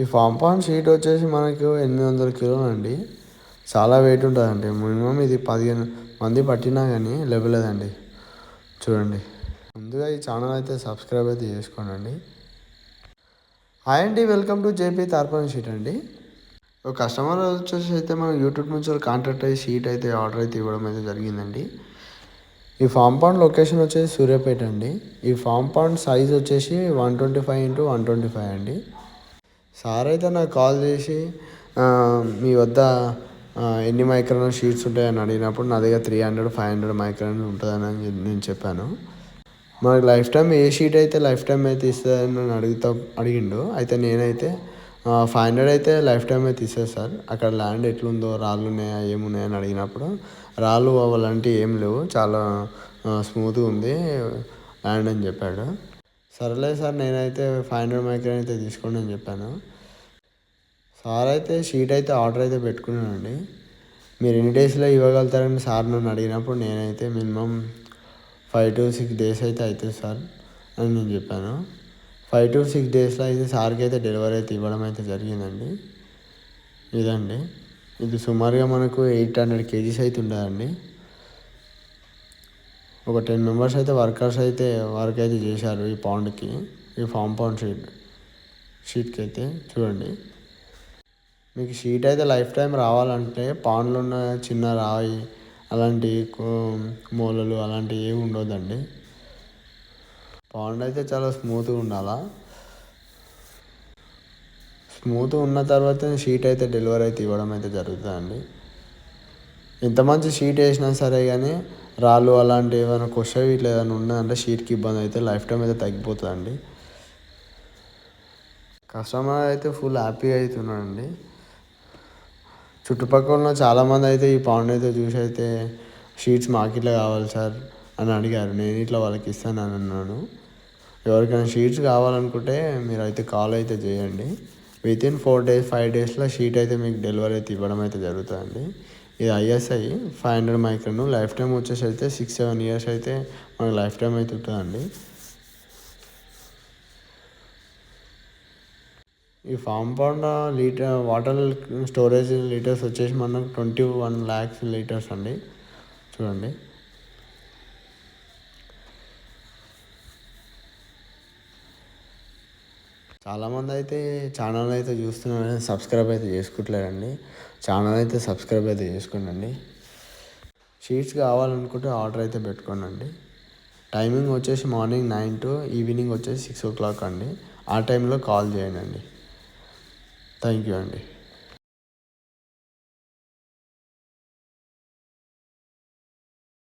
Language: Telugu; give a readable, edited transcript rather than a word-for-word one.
ఈ ఫామ్ పాన్ షీట్ వచ్చేసి మనకు 800 కిలోలు అండి. చాలా వెయిట్ ఉంటుందండి. మినిమం ఇది 15 మంది పట్టినా కానీ లేవలేదండి. చూడండి. ముందుగా ఈ ఛానల్ అయితే సబ్స్క్రైబ్ అయితే చేసుకోండి. హాయ్ అండి, వెల్కమ్ టు జేపీ తార్పాన్ షీట్ అండి. ఒక కస్టమర్ వచ్చేసి అయితే మనం యూట్యూబ్ నుంచి కాంటాక్ట్ అయ్యి షీట్ అయితే ఆర్డర్ అయితే ఇవ్వడం అయితే జరిగిందండి. ఈ ఫామ్ పాండ్ లొకేషన్ వచ్చేసి సూర్యాపేట అండి. ఈ ఫామ్ పాండ్ సైజ్ వచ్చేసి 125x125 అండి. సార్ అయితే నాకు కాల్ చేసి మీ వద్ద ఎన్ని మైక్రాన్ షీట్స్ ఉంటాయని అడిగినప్పుడు నా దగ్గర 300-500 మైక్రాన్ ఉంటుందని నేను చెప్పాను. మనకి లైఫ్ టైం ఏ షీట్ అయితే లైఫ్ టైం అయితే ఇస్తుందని నన్ను అడిగిండు. అయితే నేనైతే 500 అయితే లైఫ్ టైం అయితే ఇస్తుంది సార్. అక్కడ ల్యాండ్ ఎట్లుందో, రాళ్ళు ఉన్నాయా ఏమున్నాయని అడిగినప్పుడు రాళ్ళు అలాంటివి ఏం లేవు, చాలా స్మూత్గా ఉంది ల్యాండ్ అని చెప్పాడు. సరేలే సార్, నేనైతే 500 మైక్రాన్ అయితే తీసుకోండి అని చెప్పాను. సార్ అయితే షీట్ అయితే ఆర్డర్ అయితే పెట్టుకున్నానండి. మీరు ఎన్ని డేస్లో ఇవ్వగలుగుతారని సార్ నన్ను అడిగినప్పుడు నేనైతే మినిమం 5 to 6 డేస్ అయితే అవుతుంది సార్ అని నేను చెప్పాను. 5 to 6 డేస్లో అయితే సార్కి అయితే డెలివరీ అయితే ఇవ్వడం అయితే జరిగిందండి. ఇదండి, ఇది సుమారుగా మనకు 800 kgs అయితే ఉండదండి. ఒక 10 మెంబర్స్ అయితే వర్కర్స్ అయితే వర్క్ అయితే చేశారు ఈ పాండ్కి, ఈ ఫామ్ పాండ్ షీట్కి అయితే. చూడండి, మీకు షీట్ అయితే లైఫ్ టైం రావాలంటే పాండ్లో ఉన్న చిన్న రాయి అలాంటి మూలలు అలాంటివి ఏమి ఉండొద్దండి. పాండ్ అయితే చాలా స్మూత్గా ఉండాలా. స్మూత్గా ఉన్న తర్వాత షీట్ అయితే డెలివరీ అయితే ఇవ్వడం అయితే జరుగుతుందండి. ఎంత మంచి షీట్ వేసినా సరే కానీ రాళ్ళు అలాంటివి ఏమైనా కొషవి ఇట్లా ఏదైనా ఉన్నదంటే షీట్కి ఇబ్బంది అయితే లైఫ్ టైం అయితే తగ్గిపోతుందండి. కస్టమర్ అయితే ఫుల్ హ్యాపీగా అవుతున్నాడండి. చుట్టుపక్కల ఉన్న చాలామంది అయితే ఈ పాండ్ అయితే చూసి అయితే షీట్స్ మాకు ఇట్లా కావాలి సార్ అని అడిగారు. నేను ఇట్లా వాళ్ళకి ఇస్తాను అని అన్నాను. ఎవరికైనా షీట్స్ కావాలనుకుంటే మీరు అయితే కాల్ అయితే చేయండి. వితిన్ 4 days 5 daysలో షీట్ అయితే మీకు డెలివరీ అయితే ఇవ్వడం అయితే జరుగుతుందండి. ఇది ISI 500 మైక్రాన్. లైఫ్ టైం వచ్చేసి అయితే 6-7 years అయితే మనకు లైఫ్ టైం అయితే ఉంటుందండి. ఈ farm pond water storage litres వచ్చేసి మనకు 21 lakhs లీటర్స్ అండి. చూడండి, చాలామంది అయితే ఛానల్ అయితే చూస్తున్నారు, సబ్స్క్రైబ్ అయితే చేసుకుంటలేరండి. ఛానల్ అయితే సబ్స్క్రైబ్ అయితే చేసుకోండి. షీట్స్ కావాలనుకుంటే ఆర్డర్ అయితే పెట్టుకోండి. టైమింగ్ వచ్చేసి మార్నింగ్ 9 to ఈవినింగ్ వచ్చేసి 6 o'clock అండి. ఆ టైంలో కాల్ చేయండి. థ్యాంక్ యూ అండి.